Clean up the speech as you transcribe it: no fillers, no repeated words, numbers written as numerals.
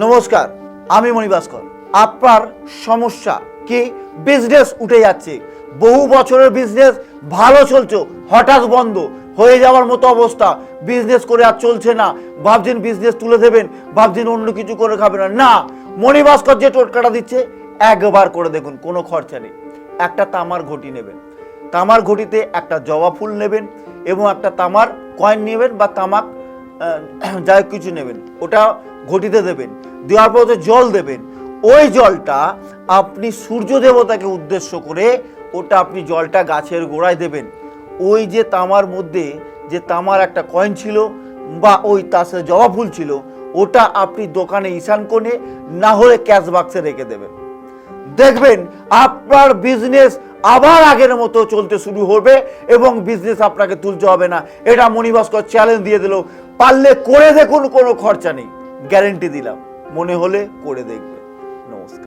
নমস্কার, আমি মণিভাস্কর। আপনার সমস্যা কি? বিজনেস উঠে যাচ্ছে, বহু বছরের বিজনেস ভালো চলছে, হঠাৎ বন্ধ হয়ে যাওয়ার মতো অবস্থা, বিজনেস করে আর চলছে না। ভাবছেন বিজনেস তুলে দেবেন, ভাবছেন অন্য কিছু করে খাবেন না। মণিভাস্কর যে টোটকাটা দিচ্ছে একবার করে দেখুন, কোনো খরচা নেই। একটা তামার ঘটি নেবেন, তামার ঘটিতে একটা জবা ফুল নেবেন এবং একটা তামার কয়েন নেবেন বা তামাক যাই কিছু নেবেন, ওটা ঘটিতে দেবেন। দেওয়ার পর জল দেবেন। ওই জলটা আপনি সূর্য দেবতাকে উদ্দেশ্য করে ওটা আপনি জলটা গাছের গোড়ায় দেবেন। ওই যে তামার মধ্যে যে তামার একটা কয়েন ছিল বা ওই তার সাথে জবা ফুল ছিল, ওটা আপনি দোকানে ঈশান কোণে না হলে ক্যাশ বাক্সে রেখে দেবেন। দেখবেন আপনার বিজনেস আবার আগের মতো চলতে শুরু হবে এবং বিজনেস আপনাকে তুলতে হবে না। এটা মণিভাস্কর চ্যালেঞ্জ দিয়ে দিল। পারলে করে দেখুন, কোনো খরচা নেই, গ্যারেন্টি দিলাম। মনে হলে করে দেখবেন। নমস্কার।